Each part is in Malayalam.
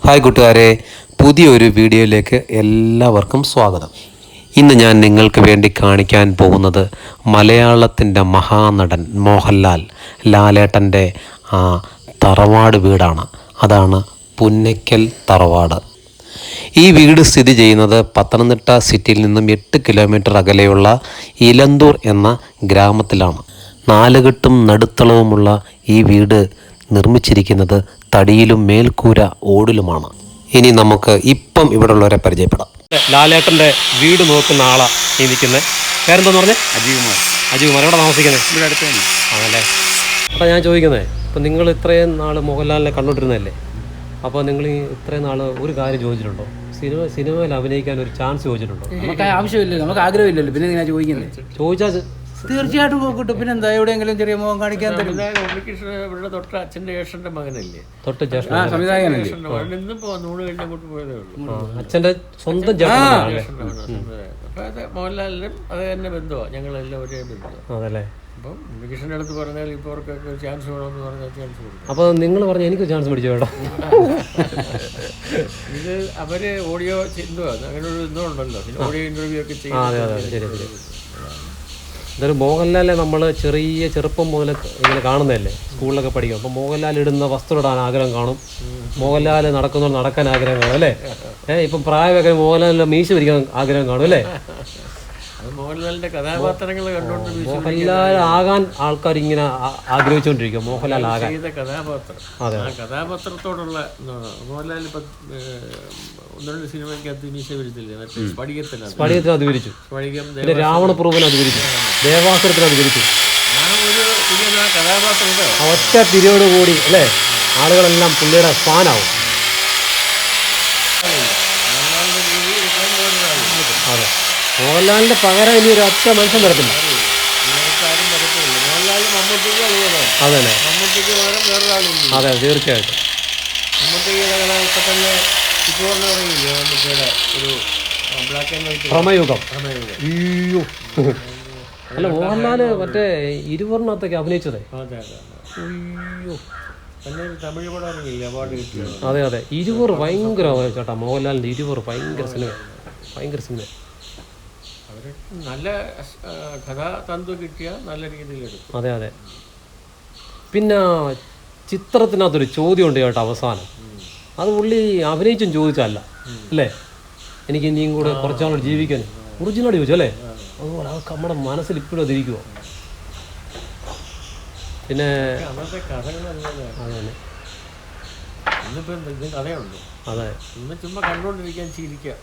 ഹായ് കൂട്ടുകാരെ, പുതിയൊരു വീഡിയോയിലേക്ക് എല്ലാവർക്കും സ്വാഗതം. ഇന്ന് ഞാൻ നിങ്ങൾക്ക് വേണ്ടി കാണിക്കാൻ പോകുന്നത് മലയാളത്തിൻ്റെ മഹാനടൻ മോഹൻലാൽ ലാലേട്ടൻ്റെ തറവാട് വീടാണ്. അതാണ് പുന്നയ്ക്കൽ തറവാട്. ഈ വീട് സ്ഥിതി ചെയ്യുന്നത് പത്തനംതിട്ട സിറ്റിയിൽ നിന്നും 8 കിലോമീറ്റർ അകലെയുള്ള ഇലന്തൂർ എന്ന ഗ്രാമത്തിലാണ്. നാലുകെട്ടും നടുത്തളവുമുള്ള ഈ വീട് നിർമ്മിച്ചിരിക്കുന്നത് തടിയിലും മേൽക്കൂര ഓടിലുമാണ്. ഇനി നമുക്ക് ഇപ്പം ഇവിടെ ഉള്ളവരെ പരിചയപ്പെടാം. ലാലേട്ടൻ്റെ വീട് നോക്കുന്ന ആളാണ് ഈ നിൽക്കുന്നത്. പേരെന്താന്ന് പറഞ്ഞാൽ? അജീവ്കുമാർ. എവിടെ താമസിക്കുന്നത്? ഇവിടെ അടുത്ത് ആണല്ലേ. അപ്പോൾ ഞാൻ ചോദിക്കുന്നത്, ഇപ്പം നിങ്ങൾ ഇത്രയും നാൾ മോഹൻലാലിനെ കണ്ടുകൊണ്ടിരുന്നതല്ലേ, അപ്പോൾ നിങ്ങൾ ഈ ഇത്രയും നാൾ ഒരു കാര്യം ചോദിച്ചിട്ടുണ്ടോ? സിനിമയിൽ അഭിനയിക്കാൻ ഒരു ചാൻസ് ചോദിച്ചിട്ടുണ്ടോ? നമുക്ക് ആവശ്യമില്ലല്ലോ, നമുക്ക് ആഗ്രഹമില്ലല്ലോ, പിന്നെ ഞാൻ ചോദിക്കുന്നത്. ചോദിച്ചാൽ തീർച്ചയായിട്ടും കിട്ടും. പിന്നെ എന്താ, എവിടെയെങ്കിലും ചെറിയ മുഖം കാണിക്കാൻ തരും. ഇവിടെ തൊട്ട് അച്ഛൻ്റെ ജ്യേഷ്ഠൻ്റെ മകനല്ലേ, തൊട്ട് സംവിധായകനല്ലേ. അച്ഛൻ്റെ സ്വന്തം മോഹൻലാലിനും അത് തന്നെ ബന്ധമാണ്, ഞങ്ങളെല്ലാം ഒരേ ബന്ധമാണ്. അതല്ലേ. അപ്പം ഉണ്ണികൃഷ്ണൻ്റെ അടുത്ത് പറഞ്ഞാൽ ഇപ്പോൾ അവർക്കൊക്കെ ചാൻസ് വേണമെന്ന് പറഞ്ഞാൽ ചാൻസ് കൊടുക്കും. അപ്പോൾ നിങ്ങൾ പറഞ്ഞാൽ എനിക്ക് ചാൻസ് പിടിച്ചു വേണ്ട. ഇത് അവര് ഓഡിയോ എന്തുവാ അങ്ങനെ ഒരു ഇതുണ്ടല്ലോ, ഓഡിയോ ഇന്റർവ്യൂ ഒക്കെ ചെയ്യും. അതെ അതെ, ശരി ശരി. ഇതൊരു മോഹൻലാലെ നമ്മൾ ചെറുപ്പം മുതൽ ഇങ്ങനെ കാണുന്നതല്ലേ, സ്കൂളിലൊക്കെ പഠിക്കും. അപ്പോൾ മോഹൻലാൽ ഇടുന്ന വസ്ത്രം ഇടാൻ ആഗ്രഹം കാണും, മോഹൻലാൽ നടക്കാൻ ആഗ്രഹം കാണും അല്ലേ. ഇപ്പം പ്രായമൊക്കെ മോഹൻലാലിൻ്റെ മീശ പിരിക്കാൻ ആഗ്രഹം കാണും അല്ലേ. അത് മോഹൻലാലിന്റെ കഥാപാത്രങ്ങൾ കണ്ടുകൊണ്ട് മോഹൻലാൽ ആകാൻ ആൾക്കാർ ഇങ്ങനെ ആഗ്രഹിച്ചുകൊണ്ടിരിക്കും, മോഹൻലാൽ ആകാൻ കഥാപാത്രം. ആ കഥാപാത്രത്തോടുള്ള മോഹൻലാൽ ഇപ്പം 1-2 സിനിമയ്ക്കകത്ത് മീശ വിരിച്ചില്ലേ, സ്ഫടികത്തിന് അത് വിരിച്ചു, പിന്നെ രാവണപ്രഭുവിന് അത് വിരിച്ചു, ദേവാസുരത്തിന് അത് വിരിച്ചു. ഒറ്റ പിരിയോടുകൂടി അല്ലേ ആളുകളെല്ലാം പുള്ളിയുടെ ഫാനാവും. അതെ, മോഹൻലാലിന്റെ പകരം ഇനി ഒരു ഒറ്റ മനുഷ്യൻ വരത്തില്ല. അതെ അതെ, തീർച്ചയായിട്ടും. ഭ്രമയുഗം. അയ്യോ, അല്ല മോഹൻലാല് മറ്റേ ഇരുവർണ്ണത്തൊക്കെ അഭിനയിച്ചതേ. അയ്യോ, തമിഴ് പടം അവാർഡ് കിട്ടിയത്. അതെ അതെ, ഇരുവർ ഭയങ്കര ചേട്ടാ, മോഹൻലാലിന്റെ ഇരുവർ ഭയങ്കര സിനിമ. അവര് നല്ല കഥാതന്തു കിട്ടിയ നല്ല രീതിയിലെടുക്കും. അതെ അതെ. പിന്നെ ചിത്രത്തിനകത്തൊരു ചോദ്യമുണ്ട് ചേട്ടാ അവസാനം, അത് പുള്ളി അഭിനയിച്ചും ചോദിച്ചല്ല അല്ലേ, എനിക്ക് ഇനിയും കൂടെ കുറച്ചാളോട് ജീവിക്കാൻ ഒറിജിനൽ ചോദിച്ചു അല്ലേ. അതുപോലെ അതൊക്കെ നമ്മുടെ മനസ്സിൽ ഇപ്പോഴും അതിരിക്കുമോ. പിന്നെ അന്നത്തെ കഥകളല്ലേ, അതെ ഇന്നിപ്പോൾ എന്തെങ്കിലും കഥയുണ്ട്. അതെ, ഇന്ന് ചുമ്മാ കണ്ടുകൊണ്ടിരിക്കാൻ ചിരിക്കുക,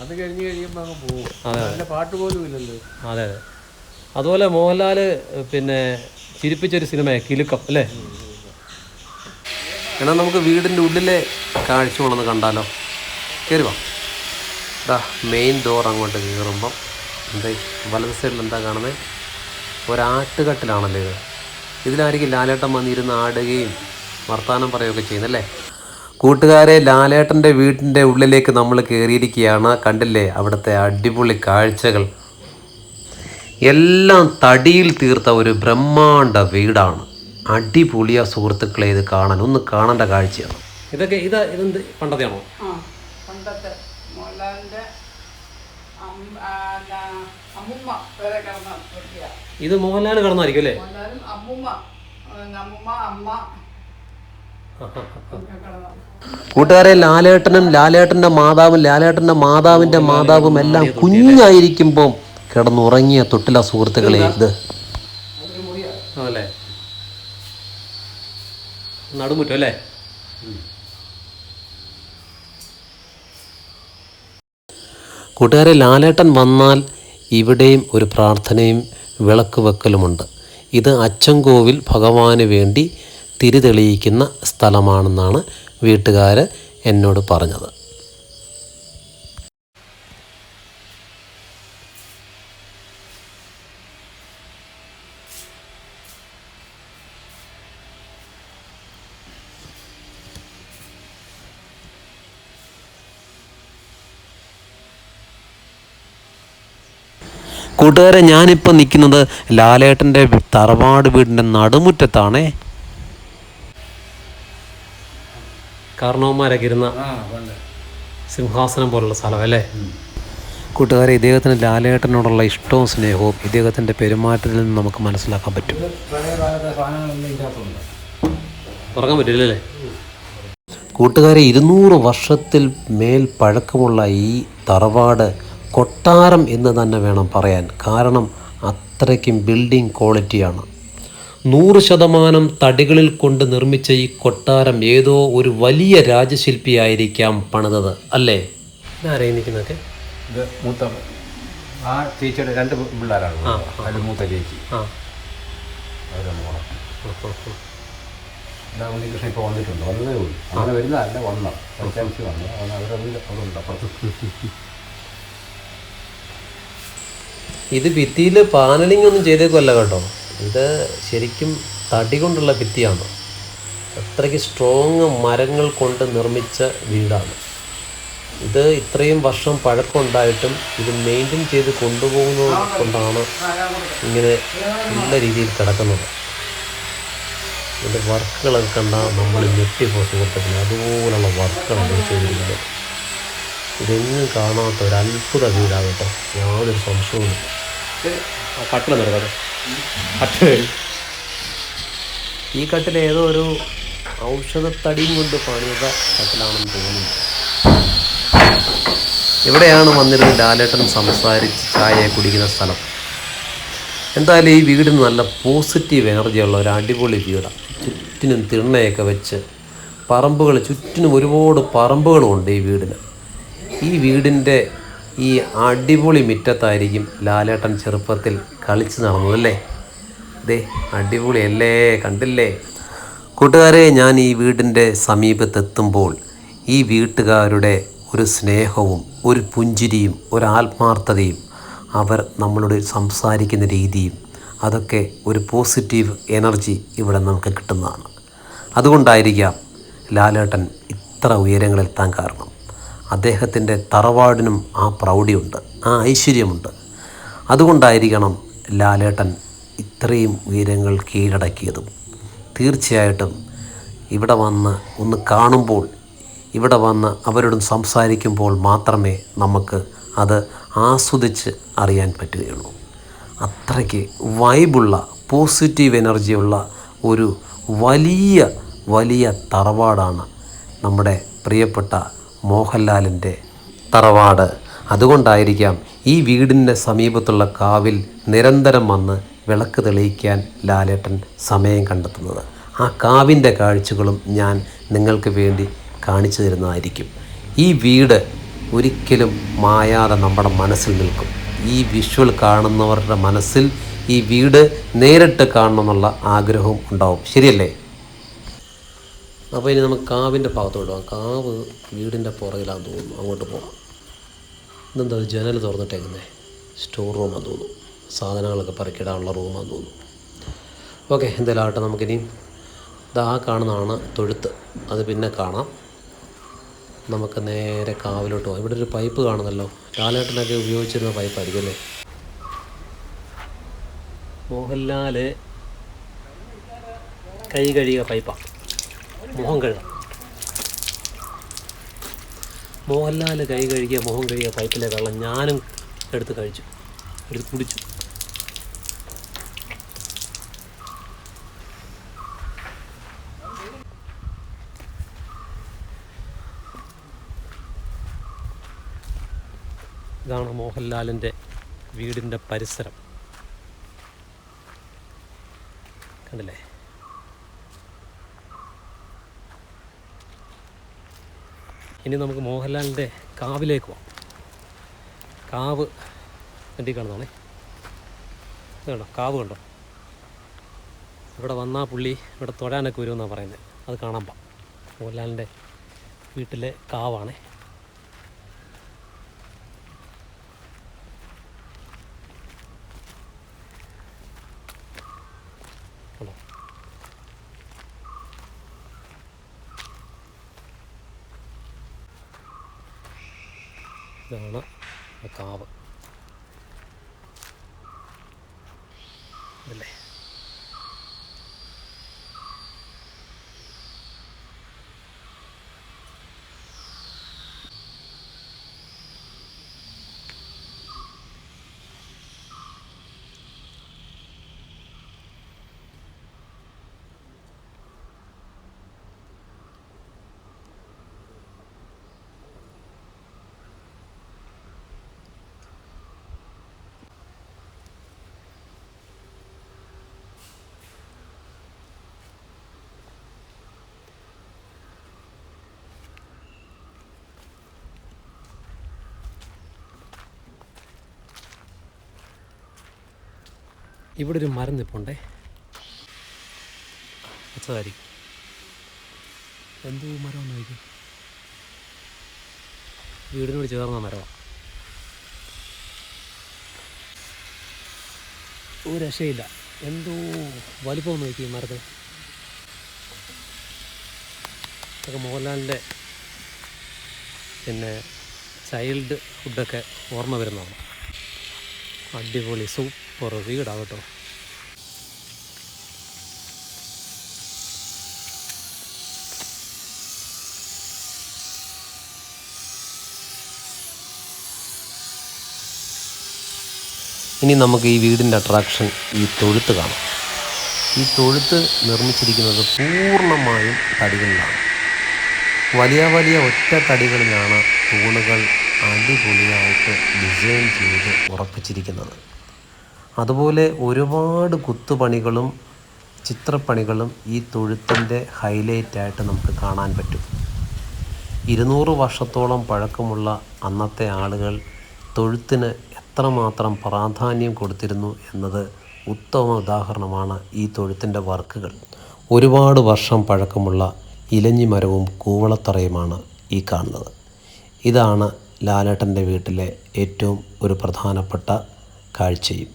അത് കഴിഞ്ഞ് കഴിയുമ്പോൾ അങ്ങ് പോകും. നല്ല പാട്ട് പോലും ഇല്ലല്ലോ. അതെ അതെ. അതുപോലെ മോഹൻലാൽ പിന്നെ ചിരിപ്പിച്ചൊരു സിനിമയാണ് കിലുക്കം അല്ലേ. എന്നാൽ നമുക്ക് വീടിൻ്റെ ഉള്ളിലെ കാഴ്ചകളൊന്ന് കണ്ടാലോ. കയറി വാ. മെയിൻ ഡോർ അങ്ങോട്ട് കയറുമ്പം എന്താ വലത് സൈഡിൽ എന്താ കാണുന്നത്, ഒരാട്ടുകട്ടിലാണല്ലോ ഇത്. ഇതിലായിരിക്കും ലാലേട്ടൻ വന്നിരുന്ന് ആടുകയും വർത്തമാനം പറയുകയൊക്കെ ചെയ്യുന്നല്ലേ. കൂട്ടുകാരെ, ലാലേട്ടൻ്റെ വീട്ടിൻ്റെ ഉള്ളിലേക്ക് നമ്മൾ കയറിയിരിക്കുകയാണ്. കണ്ടില്ലേ അവിടുത്തെ അടിപൊളി കാഴ്ചകൾ. എല്ലാം തടിയിൽ തീർത്ത ഒരു ബ്രഹ്മാണ്ഡ വീടാണ്. അടിപൊളിയ സുഹൃത്തുക്കളെ, ഇത് കാണാൻ ഒന്ന് കാണേണ്ട കാഴ്ചയാണ്. ഇതൊക്കെ ഇതെന്ത് പണ്ടത്തെയാണോ? പണ്ടത്തെ മോഹൻലാലിന്റെ ഇത് മോഹൻലാൽ കടന്നായിരിക്കും അല്ലേ. കൂട്ടുകാരെ, ലാലേട്ടൻ്റെ മാതാവിൻ്റെ മാതാവും എല്ലാം കുഞ്ഞായിരിക്കുമ്പോൾ കിടന്നുറങ്ങിയ തൊട്ടില്ല സുഹൃത്തുക്കളെ. ഇത് അതല്ലേ നടുമുറ്റം അല്ലേ. കൂട്ടുകാരെ, ലാലേട്ടൻ വന്നാൽ ഇവിടെയും ഒരു പ്രാർത്ഥനയും വിളക്ക് വെക്കലുമുണ്ട്. ഇത് അച്ചൻകോവിൽ ഭഗവാന് വേണ്ടി തിരിതെളിയിക്കുന്ന സ്ഥലമാണെന്നാണ് വീട്ടുകാർ എന്നോട് പറഞ്ഞത്. കൂട്ടുകാരെ, ഞാനിപ്പോൾ നിൽക്കുന്നത് ലാലേട്ടൻ്റെ തറവാട് വീടിൻ്റെ നടുമുറ്റത്താണേ. കാരണവന്മാരൊക്കെ ഇരുന്ന ആ പണ്ട്. സിംഹാസനം പോലുള്ള സ്ഥലം അല്ലേ? കൂട്ടുകാരെ, ഇദ്ദേഹത്തിന് ലാലേട്ടനോടുള്ള ഇഷ്ടവും സ്നേഹവും ഇദ്ദേഹത്തിൻ്റെ പെരുമാറ്റത്തിൽ നിന്ന് നമുക്ക് മനസ്സിലാക്കാൻ പറ്റും. പഴയ കാലത്തെ സാധനങ്ങളൊന്നും ഇതിനകത്തുണ്ട്. തുറക്കാൻ പറ്റില്ലല്ലേ? കൂട്ടുകാരെ, 200 വർഷത്തിൽ മേൽ പഴക്കമുള്ള ഈ തറവാട് കൊട്ടാരം എന്ന് തന്നെ വേണം പറയാൻ. കാരണം അത്രയ്ക്കും ബിൽഡിംഗ് ക്വാളിറ്റിയാണ്. 100% തടികളിൽ കൊണ്ട് നിർമ്മിച്ച ഈ കൊട്ടാരം ഏതോ ഒരു വലിയ രാജശില്പിയായിരിക്കാം പണിതത് അല്ലേ? ഇതാരേ നിൽക്കുന്നതൊക്കെ? ഇത് മൂത്ത ആ ചേച്ചിയുടെ 2 പിള്ളേരാണ്. അതിൽ മൂത്ത ചേച്ചി അവരുടെ മോളെ. ഉണ്ണികൃഷ്ണൻ ഇപ്പോൾ വന്നിട്ടുണ്ട്. വന്നതേ ഉള്ളൂ. അങ്ങനെ വരുന്നതല്ല, വന്ന പ്രത്യേകിച്ച് വന്നു. അവരുണ്ട് അപ്പുറത്ത്. ഇത് ഭിത്തിയിൽ പാനലിംഗ് ഒന്നും ചെയ്തേക്കുമല്ല കേട്ടോ. ഇത് ശരിക്കും തടി കൊണ്ടുള്ള ഭിത്തിയാണ്. അത്രയ്ക്ക് സ്ട്രോങ് മരങ്ങൾ കൊണ്ട് നിർമ്മിച്ച വീടാണ് ഇത്. ഇത്രയും വർഷം പഴക്കമുണ്ടായിട്ടും ഇത് മെയിൻറ്റെയിൻ ചെയ്ത് കൊണ്ടുപോകുന്നത് കൊണ്ടാണ് ഇങ്ങനെ നല്ല രീതിയിൽ കിടക്കുന്നത്. ഇതിൻ്റെ വർക്കുകളൊക്കെ കണ്ടാൽ നമ്മൾ ഞെട്ടിപ്പോ സുഹൃത്തുക്കളെ. അതുപോലുള്ള വർക്കുകളാണ് ചെയ്തിരിക്കുന്നത്. ഇതെങ്ങും കാണാത്ത ഒരു അത്ഭുത വീടാകട്ടോ, യാതൊരു സംശയവും. കട്ടിലെന്നെടുക്കാം. കട്ടിൽ, ഈ കട്ടിൽ ഏതോ ഒരു ഔഷധത്തടിയും കൊണ്ട് പണിത കട്ടിലാണെന്ന് തോന്നുന്നു. ഇവിടെയാണ് വന്നിരുന്ന് ലാലേട്ടൻ സംസാരിച്ച് ചായ കുടിക്കുന്ന സ്ഥലം. എന്തായാലും ഈ വീടിന് നല്ല പോസിറ്റീവ് എനർജിയുള്ള ഒരു അടിപൊളി വീടാണ്. ചുറ്റിനും തിണ്ണയൊക്കെ വെച്ച് പറമ്പുകൾ, ചുറ്റിനും ഒരുപാട് പറമ്പുകളുമുണ്ട് ഈ വീടിന്. ഈ വീടിൻ്റെ ഈ അടിപൊളി മുറ്റത്തായിരിക്കും ലാലേട്ടൻ ചെറുപ്പത്തിൽ കളിച്ച് നടന്നതല്ലേ? ദേ അടിപൊളിയല്ലേ, കണ്ടില്ലേ കൂട്ടുകാരെ? ഞാൻ ഈ വീടിൻ്റെ സമീപത്തെത്തുമ്പോൾ ഈ വീട്ടുകാരുടെ ഒരു സ്നേഹവും ഒരു പുഞ്ചിരിയും ഒരു ആത്മാർത്ഥതയും അവർ നമ്മളോട് സംസാരിക്കുന്ന രീതിയും അതൊക്കെ ഒരു പോസിറ്റീവ് എനർജി ഇവിടെ നമുക്ക് കിട്ടുന്നതാണ്. അതുകൊണ്ടായിരിക്കാം ലാലേട്ടൻ ഇത്ര ഉയരങ്ങളെത്താൻ കാരണം. അദ്ദേഹത്തിൻ്റെ തറവാടിനും ആ പ്രൗഢിയുണ്ട്, ആ ഐശ്വര്യമുണ്ട്. അതുകൊണ്ടായിരിക്കണം ലാലേട്ടൻ ഇത്രയും ഉയരങ്ങൾ കീഴടക്കിയതും. തീർച്ചയായിട്ടും ഇവിടെ വന്ന് ഒന്ന് കാണുമ്പോൾ, ഇവിടെ വന്ന് അവരോടും സംസാരിക്കുമ്പോൾ മാത്രമേ നമുക്ക് അത് ആസ്വദിച്ച് അറിയാൻ പറ്റുകയുള്ളൂ. അത്രയ്ക്ക് വൈബുള്ള പോസിറ്റീവ് എനർജിയുള്ള ഒരു വലിയ വലിയ തറവാടാണ് നമ്മുടെ പ്രിയപ്പെട്ട മോഹൻലാലിൻ്റെ തറവാട്. അതുകൊണ്ടായിരിക്കാം ഈ വീടിൻ്റെ സമീപത്തുള്ള കാവിൽ നിരന്തരം വന്ന് വിളക്ക് തെളിയിക്കാൻ ലാലേട്ടൻ സമയം കണ്ടെത്തുന്നത്. ആ കാവിൻ്റെ കാഴ്ചകളും ഞാൻ നിങ്ങൾക്ക് വേണ്ടി കാണിച്ചു തരുന്നതായിരിക്കും. ഈ വീട് ഒരിക്കലും മായാതെ നമ്മുടെ മനസ്സിൽ നിൽക്കും. ഈ വിഷ്വൽ കാണുന്നവരുടെ മനസ്സിൽ ഈ വീട് നേരിട്ട് കാണണമെന്നുള്ള ആഗ്രഹവും ഉണ്ടാവും. ശരിയല്ലേ? അപ്പോൾ ഇനി നമുക്ക് കാവിൻ്റെ ഭാഗത്തോട്ട് പോകാം. കാവ് വീടിൻ്റെ പുറകിലാന്ന് തോന്നുന്നു. അങ്ങോട്ട് പോകാം. ഇതെന്താ ജനൽ തുറന്നിട്ടേക്കുന്നത്? സ്റ്റോർ റൂമാന്ന് തോന്നുന്നു. സാധനങ്ങളൊക്കെ പറക്കിടാനുള്ള റൂമാന്ന് തോന്നുന്നു. ഓക്കെ, എന്തായാലും ആട്ടെ. നമുക്കിനി ഇതാ കാണുന്നതാണ് തൊഴുത്ത്. അത് പിന്നെ കാണാം. നമുക്ക് നേരെ കാവിലോട്ട് പോകാം. ഇവിടെ ഒരു പൈപ്പ് കാണുന്നല്ലോ. ലാലേട്ടനൊക്കെ ഉപയോഗിച്ചിരുന്ന പൈപ്പായിരിക്കും അല്ലേ? മോഹൻലാൽ കൈ കഴുകിയ പൈപ്പാണ്. മുഖം കഴുകാം. മോഹൻലാൽ കൈ കഴുകിയ മുഖം കഴുകിയ പൈപ്പിലെ വെള്ളം ഞാനും എടുത്ത് കുടിച്ചു. ഇതാണ് മോഹൻലാലിൻ്റെ വീടിൻ്റെ പരിസരം. കണ്ടില്ലേ? ഇനി നമുക്ക് മോഹൻലാലിൻ്റെ കാവിലേക്ക് പോകാം. കാവ് എൻ്റെ കാണുന്നതാണേ. കണ്ടോ കാവ് കണ്ടോ? ഇവിടെ വന്നാൽ പുള്ളി ഇവിടെ തൊഴാനൊക്കെ വരുമെന്നാണ് പറയുന്നത്. അത് കാണാൻ പോകാം. മോഹൻലാലിൻ്റെ വീട്ടിലെ കാവാണേ. കണ്ടോ? ഇതാണ് ആ കാവ് അല്ലേ? ഇവിടെ ഒരു മരം നിൽപ്പുണ്ടേ, വെച്ചതായിരിക്കും. എന്തോ മരമെന്ന് നോക്കും, വീടിനോട് ചേർന്ന മരമാണ്. ഒരു രക്ഷയില്ല, എന്തോ വലിപ്പം നോക്കി ഈ മരത്തിന്. ഇതൊക്കെ മോഹൻലാലിൻ്റെ പിന്നെ ചൈൽഡ് ഫുഡൊക്കെ ഓർമ്മ വരുന്നതാണ്. അടിപൊളി സൂപ്പർ വീടാണ് കേട്ടോ. ഇനി നമുക്ക് ഈ വീടിൻ്റെ അട്രാക്ഷൻ ഈ തൊഴുത്ത് കാണാം. ഈ തൊഴുത്ത് നിർമ്മിച്ചിരിക്കുന്നത് പൂർണ്ണമായും തടികളിലാണ്. വലിയ വലിയ ഒറ്റ തടികളിലാണ് തൂണുകൾ അടിപൊളിയായിട്ട് ഡിസൈൻ ചെയ്ത് ഉറപ്പിച്ചിരിക്കുന്നത്. അതുപോലെ ഒരുപാട് കുത്തുപണികളും ചിത്രപ്പണികളും ഈ തൊഴുത്തിൻ്റെ ഹൈലൈറ്റായിട്ട് നമുക്ക് കാണാൻ പറ്റും. 200 വർഷത്തോളം പഴക്കമുള്ള അന്നത്തെ ആളുകൾ തൊഴുത്തിന് എത്രമാത്രം പ്രാധാന്യം കൊടുത്തിരുന്നു എന്നത് ഉത്തമ ഉദാഹരണമാണ് ഈ തൊഴുത്തിൻ്റെ വർക്കുകൾ. ഒരുപാട് വർഷം പഴക്കമുള്ള ഇലഞ്ഞിമരവും കൂവളത്തറയുമാണ് ഈ കാണുന്നത്. ഇതാണ് ലാലേട്ടൻ്റെ വീട്ടിലെ ഏറ്റവും ഒരു പ്രധാനപ്പെട്ട കാഴ്ചയും.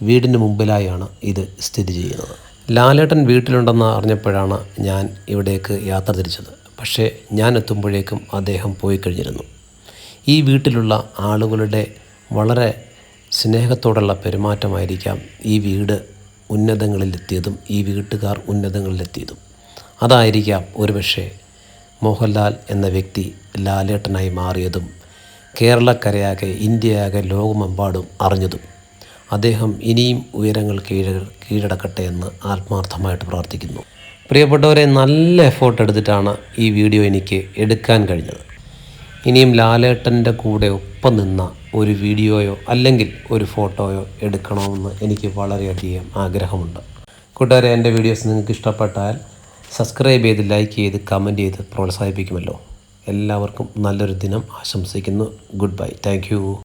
വീടിന് മുമ്പിലായാണ് ഇത് സ്ഥിതി ചെയ്യുന്നത്. ലാലേട്ടൻ വീട്ടിലുണ്ടെന്ന് അറിഞ്ഞപ്പോഴാണ് ഞാൻ ഇവിടേക്ക് യാത്ര തിരിച്ചത്. പക്ഷേ ഞാൻ എത്തുമ്പോഴേക്കും അദ്ദേഹം പോയി കഴിഞ്ഞിരുന്നു. ഈ വീട്ടിലുള്ള ആളുകളുടെ വളരെ സ്നേഹത്തോടുള്ള പെരുമാറ്റമായിരിക്കാം ഈ വീട് ഉന്നതങ്ങളിലെത്തിയതും ഈ വീട്ടുകാർ ഉന്നതങ്ങളിലെത്തിയതും. അതായിരിക്കാം ഒരുപക്ഷെ മോഹൻലാൽ എന്ന വ്യക്തി ലാലേട്ടനായി മാറിയതും കേരളക്കരയാകെ ഇന്ത്യയാകെ ലോകമെമ്പാടും അറിഞ്ഞതും. അദ്ദേഹം ഇനിയും ഉയരങ്ങൾ കീഴടക്കട്ടെ എന്ന് ആത്മാർത്ഥമായിട്ട് പ്രാർത്ഥിക്കുന്നു. പ്രിയപ്പെട്ടവരെ, നല്ല എഫേർട്ട് എടുത്തിട്ടാണ് ഈ വീഡിയോ എനിക്ക് എടുക്കാൻ കഴിഞ്ഞത്. ഇനിയും ലാലേട്ടൻ്റെ കൂടെ ഒപ്പം നിന്ന ഒരു വീഡിയോയോ അല്ലെങ്കിൽ ഒരു ഫോട്ടോയോ എടുക്കണമെന്ന് എനിക്ക് വളരെയധികം ആഗ്രഹമുണ്ട്. കൂട്ടുകാരെ, എൻ്റെ വീഡിയോസ് നിങ്ങൾക്ക് ഇഷ്ടപ്പെട്ടാൽ സബ്സ്ക്രൈബ് ചെയ്ത് ലൈക്ക് ചെയ്ത് കമൻറ്റ് ചെയ്ത് പ്രോത്സാഹിപ്പിക്കുമല്ലോ. എല്ലാവർക്കും നല്ലൊരു ദിനം ആശംസിക്കുന്നു. Good bye. Thank you.